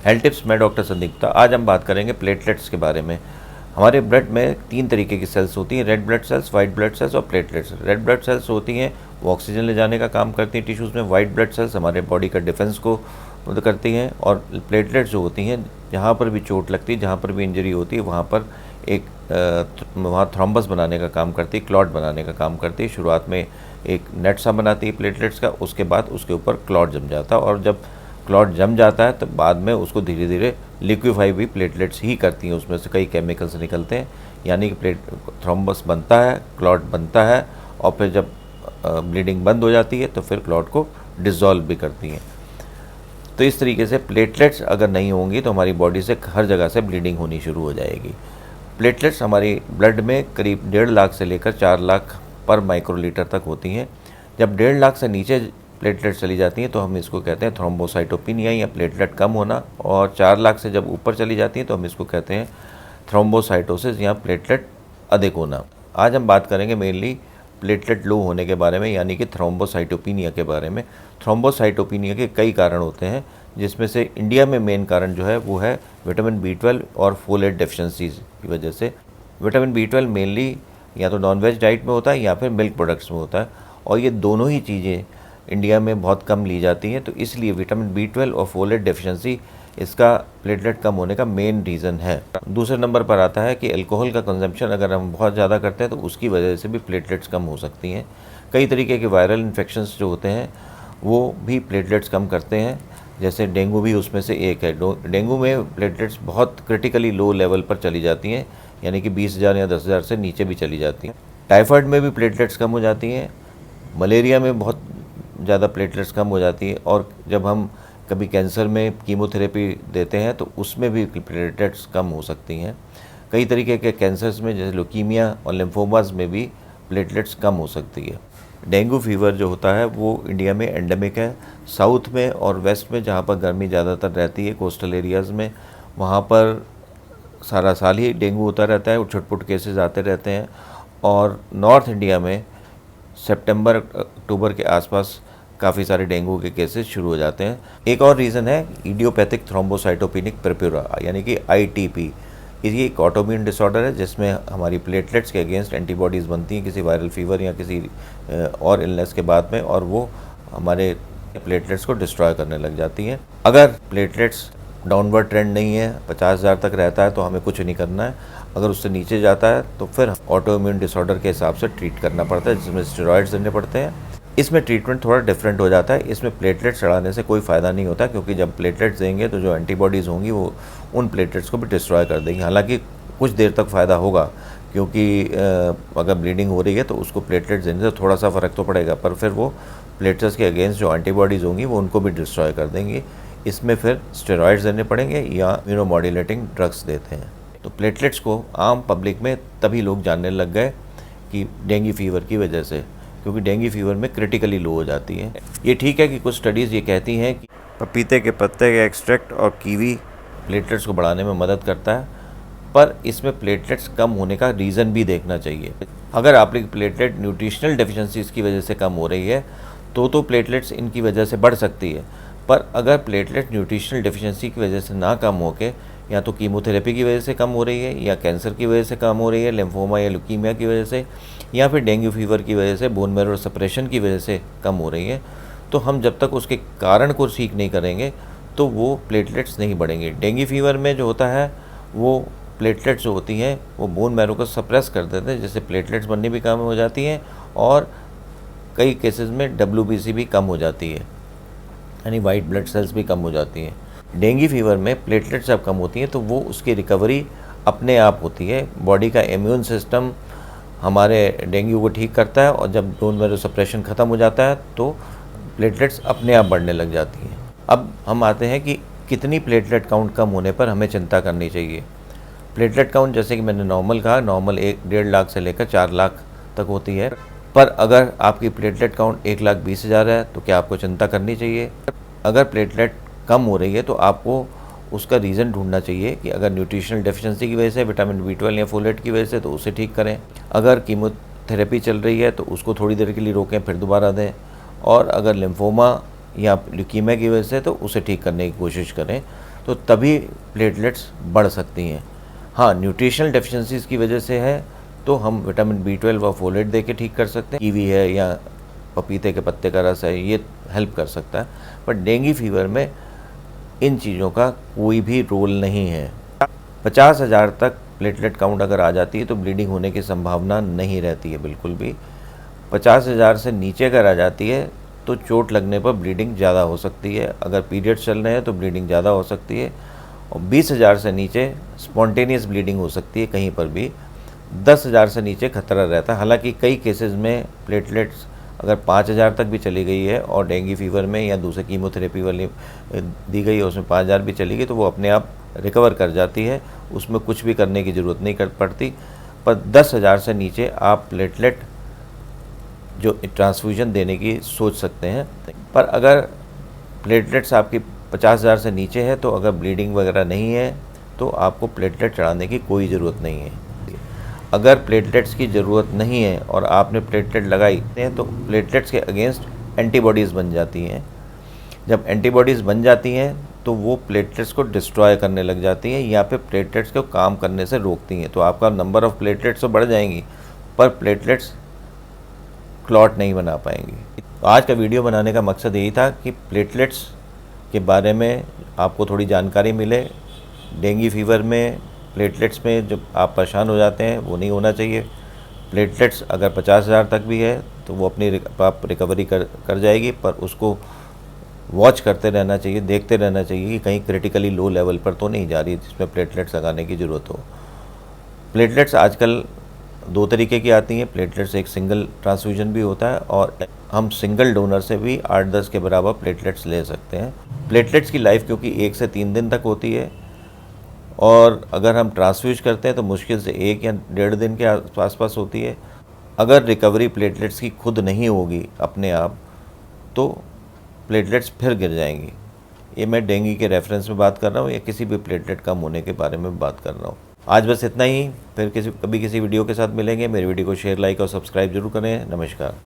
Health tips, मैं doctor Sandeep Gupta. आज हम बात करेंगे प्लेटलेट्स के बारे में। हमारे ब्लड में 3 तरीके की सेल्स होती हैं, red blood cells, white blood cells और प्लेटलेट्स। रेड ब्लड सेल्स होती हैं वो ऑक्सीजन ले जाने का काम करती हैं टिश्यूज़ में। वाइट ब्लड सेल्स हमारे बॉडी का डिफेंस को करती हैं। और प्लेटलेट्स जो होती हैं, जहाँ पर भी चोट लगती है, जहाँ पर भी इंजरी होती है, वहाँ पर वहाँ थ्रोम्बस बनाने का काम करती है, क्लॉट बनाने का काम करती है। शुरुआत में एक नेट सा बनाती है प्लेटलेट्स का, उसके बाद उसके ऊपर क्लॉट जम जाता है, और जब क्लॉट जम जाता है तो बाद में उसको धीरे धीरे लिक्विफाई भी प्लेटलेट्स ही करती हैं। उसमें से कई केमिकल्स निकलते हैं, यानी कि थ्रोम्बस बनता है, क्लॉट बनता है, और फिर जब ब्लीडिंग बंद हो जाती है तो फिर क्लॉट को डिसॉल्व भी करती हैं। तो इस तरीके से प्लेटलेट्स अगर नहीं होंगी तो हमारी बॉडी से हर जगह से ब्लीडिंग होनी शुरू हो जाएगी। प्लेटलेट्स हमारी ब्लड में करीब 1.5 लाख से लेकर 4 लाख पर माइक्रोलीटर तक होती हैं। जब 1.5 लाख से नीचे प्लेटलेट चली जाती हैं तो हम इसको कहते हैं थ्रोम्बोसाइटोपिनिया या प्लेटलेट कम होना, और 4 लाख से जब ऊपर चली जाती हैं तो हम इसको कहते हैं थ्रोम्बोसाइटोसिस या प्लेटलेट अधिक होना। आज हम बात करेंगे मेनली प्लेटलेट लो होने के बारे में, यानी कि थ्रोम्बोसाइटोपिनिया के बारे में। थ्रोम्बोसाइटोपिनिया के कई कारण होते हैं, जिसमें से इंडिया में मेन कारण जो है वो है विटामिन B12 और फोलेट डेफिशिएंसीज की वजह से। विटामिन B12 मेनली या तो नॉनवेज डाइट में होता है या फिर मिल्क प्रोडक्ट्स में होता है, और ये दोनों ही चीज़ें इंडिया में बहुत कम ली जाती हैं। तो इसलिए विटामिन B12 और फोलेट डेफिशिएंसी इसका प्लेटलेट कम होने का मेन रीज़न है। दूसरे नंबर पर आता है कि अल्कोहल का कंजम्पशन अगर हम बहुत ज़्यादा करते हैं तो उसकी वजह से भी प्लेटलेट्स कम हो सकती हैं। कई तरीके के वायरल इन्फेक्शंस जो होते हैं वो भी प्लेटलेट्स कम करते हैं, जैसे डेंगू भी उसमें से एक है। डेंगू में प्लेटलेट्स बहुत क्रिटिकली लो लेवल पर चली जाती हैं, यानी कि 20,000 या 10,000 से नीचे भी चली जाती हैं। टाइफाइड में भी प्लेटलेट्स कम हो जाती हैं। मलेरिया में बहुत ज़्यादा प्लेटलेट्स कम हो जाती है, और जब हम कभी कैंसर में कीमोथेरेपी देते हैं तो उसमें भी प्लेटलेट्स कम हो सकती हैं। कई तरीके के कैंसर्स में जैसे ल्यूकीमिया और लिम्फोमास में भी प्लेटलेट्स कम हो सकती है। डेंगू फीवर जो होता है वो इंडिया में एंडेमिक है। साउथ में और वेस्ट में, जहाँ पर गर्मी ज़्यादातर रहती है, कोस्टल एरियाज़ में, वहाँ पर सारा साल ही डेंगू होता रहता है, छुटपुट केसेस आते रहते हैं। और नॉर्थ इंडिया में सितंबर अक्टूबर के आसपास काफ़ी सारे डेंगू के केसेस शुरू हो जाते हैं। एक और रीज़न है इडियोपैथिक थ्रोम्बोसाइटोपिनिक परप्यूरा, यानी कि ITP। ये एक ऑटोइम्यून डिसऑर्डर है जिसमें हमारी प्लेटलेट्स के अगेंस्ट एंटीबॉडीज़ बनती हैं किसी वायरल फीवर या किसी और इलनेस के बाद में, और वो हमारे प्लेटलेट्स को डिस्ट्रॉय करने लग जाती हैं। अगर प्लेटलेट्स डाउनवर्ड ट्रेंड नहीं है, 50,000 तक रहता है तो हमें कुछ नहीं करना है। अगर उससे नीचे जाता है तो फिर ऑटोइम्यून डिसऑर्डर के हिसाब से ट्रीट करना पड़ता है, जिसमें स्टेरॉइड्स देने पड़ते हैं। इसमें ट्रीटमेंट थोड़ा डिफरेंट हो जाता है। इसमें प्लेटलेट्स चढ़ाने से कोई फ़ायदा नहीं होता, क्योंकि जब प्लेटलेट्स देंगे तो जो एंटीबॉडीज़ होंगी वो उन प्लेटलेट्स को भी डिस्ट्रॉय कर देंगी। हालांकि कुछ देर तक फ़ायदा होगा, क्योंकि अगर ब्लीडिंग हो रही है तो उसको प्लेटलेट्स देने से थोड़ा सा फ़र्क तो पड़ेगा, पर फिर वो प्लेटलेट्स के अगेंस्ट जो एंटीबॉडीज़ होंगी वो उनको भी डिस्ट्रॉय कर देंगी। इसमें फिर स्टेरॉइड्स देने पड़ेंगे या इम्यूनोमॉड्यूलेटिंग ड्रग्स देते हैं। तो प्लेटलेट्स को आम पब्लिक में तभी लोग जानने लग गए कि डेंगू फीवर की वजह से, क्योंकि डेंगू फीवर में क्रिटिकली लो हो जाती है। ये ठीक है कि कुछ स्टडीज़ ये कहती हैं कि पपीते के पत्ते का एक्सट्रैक्ट और कीवी प्लेटलेट्स को बढ़ाने में मदद करता है, पर इसमें प्लेटलेट्स कम होने का रीज़न भी देखना चाहिए। अगर आपकी प्लेटलेट न्यूट्रिशनल डेफिशिएंसीज की वजह से कम हो रही है तो प्लेटलेट्स इनकी वजह से बढ़ सकती है। पर अगर प्लेटलेट न्यूट्रिशनल डेफिशिएंसी की वजह से ना कम होके, या तो कीमोथेरेपी की वजह से कम हो रही है, या कैंसर की वजह से कम हो रही है, लिम्फोमा या ल्यूकीमिया की वजह से, या फिर डेंगू फीवर की वजह से, बोन मैरो सप्रेशन की वजह से कम हो रही है, तो हम जब तक उसके कारण को ठीक नहीं करेंगे तो वो प्लेटलेट्स नहीं बढ़ेंगे। डेंगू फीवर में जो होता है वो प्लेटलेट्स जो होती हैं वो बोन मैरो को सप्रेस कर देते हैं, जिससे प्लेटलेट्स बननी भी कम हो जाती हैं, और कई केसेस में WBC भी कम हो जाती है, यानी वाइट ब्लड सेल्स भी कम हो जाती हैं। डेंगू फीवर में प्लेटलेट्स जब कम होती हैं तो वो उसकी रिकवरी अपने आप होती है। बॉडी का इम्यून सिस्टम हमारे डेंगू को ठीक करता है, और जब बोन मैरो सप्रेशन ख़त्म हो जाता है तो प्लेटलेट्स अपने आप बढ़ने लग जाती हैं। अब हम आते हैं कि कितनी प्लेटलेट काउंट कम होने पर हमें चिंता करनी चाहिए। प्लेटलेट काउंट, जैसे कि मैंने नॉर्मल कहा, नॉर्मल 1.5 लाख से लेकर 4 लाख तक होती है। पर अगर आपकी प्लेटलेट काउंट 1,20,000 है तो क्या आपको चिंता करनी चाहिए? अगर प्लेटलेट कम हो रही है तो आपको उसका रीज़न ढूंढना चाहिए कि अगर न्यूट्रिशनल डेफिशिएंसी की वजह से, विटामिन B12 या फोलेट की वजह से, तो उसे ठीक करें। अगर कीमोथेरेपी चल रही है तो उसको थोड़ी देर के लिए रोकें, फिर दोबारा दें। और अगर लिम्फोमा या ल्यूकीमिया की वजह से तो उसे ठीक करने की कोशिश करें। तो तभी प्लेटलेट्स बढ़ सकती हैं। हाँ, न्यूट्रिशनल डेफिशिएंसीज़ की वजह से है तो हम विटामिन B12 और फोलेट दे के ठीक कर सकते हैं। कीवी है या पपीते के पत्ते का रस है, ये हेल्प कर सकता है। पर डेंगू फीवर में इन चीज़ों का कोई भी रोल नहीं है। 50,000 तक प्लेटलेट काउंट अगर आ जाती है तो ब्लीडिंग होने की संभावना नहीं रहती है बिल्कुल भी। 50,000 से नीचे अगर आ जाती है तो चोट लगने पर ब्लीडिंग ज़्यादा हो सकती है। अगर पीरियड्स चल रहे हैं तो ब्लीडिंग ज़्यादा हो सकती है। और 20,000 से नीचे स्पॉन्टेनियस ब्लीडिंग हो सकती है कहीं पर भी। 10,000 से नीचे खतरा रहता है। हालांकि कई केसेस में प्लेटलेट्स अगर 5,000 तक भी चली गई है और डेंगू फीवर में या दूसरे कीमोथेरेपी वाली दी गई है उसमें 5,000 भी चली गई तो वो अपने आप रिकवर कर जाती है, उसमें कुछ भी करने की ज़रूरत नहीं पड़ती। पर 10,000 से नीचे आप प्लेटलेट जो ट्रांसफ्यूजन देने की सोच सकते हैं। पर अगर प्लेटलेट्स आपकी 50,000 से नीचे है तो अगर ब्लीडिंग वगैरह नहीं है तो आपको प्लेटलेट चढ़ाने की कोई ज़रूरत नहीं है। अगर प्लेटलेट्स की ज़रूरत नहीं है और आपने प्लेटलेट लगाई हैं तो प्लेटलेट्स के अगेंस्ट एंटीबॉडीज़ बन जाती हैं। जब एंटीबॉडीज़ बन जाती हैं तो वो प्लेटलेट्स को डिस्ट्रॉय करने लग जाती हैं या फिर प्लेटलेट्स को काम करने से रोकती हैं। तो आपका नंबर ऑफ़ प्लेटलेट्स तो बढ़ जाएंगी पर प्लेटलेट्स क्लॉट नहीं बना पाएंगी। तो आज का वीडियो बनाने का मकसद यही था कि प्लेटलेट्स के बारे में आपको थोड़ी जानकारी मिले। डेंगू फीवर में प्लेटलेट्स में जब आप परेशान हो जाते हैं वो नहीं होना चाहिए। प्लेटलेट्स अगर 50,000 तक भी है तो वो अपनी रिकवरी कर जाएगी, पर उसको वॉच करते रहना चाहिए, देखते रहना चाहिए कि कहीं क्रिटिकली लो लेवल पर तो नहीं जा रही जिसमें प्लेटलेट्स लगाने की ज़रूरत हो। प्लेटलेट्स आजकल 2 तरीके की आती हैं। प्लेटलेट्स एक सिंगल ट्रांसफ्यूजन भी होता है और हम सिंगल डोनर से भी 8-10 के बराबर प्लेटलेट्स ले सकते हैं। प्लेटलेट्स की लाइफ क्योंकि 1 से 3 दिन तक होती है और अगर हम ट्रांसफ्यूज करते हैं तो मुश्किल से 1 या 1.5 दिन के आसपास होती है। अगर रिकवरी प्लेटलेट्स की खुद नहीं होगी अपने आप तो प्लेटलेट्स फिर गिर जाएंगी। ये मैं डेंगू के रेफरेंस में बात कर रहा हूँ या किसी भी प्लेटलेट कम होने के बारे में बात कर रहा हूँ। आज बस इतना ही, फिर कभी किसी वीडियो के साथ मिलेंगे। मेरी वीडियो को शेयर, लाइक और सब्सक्राइब जरूर करें। नमस्कार।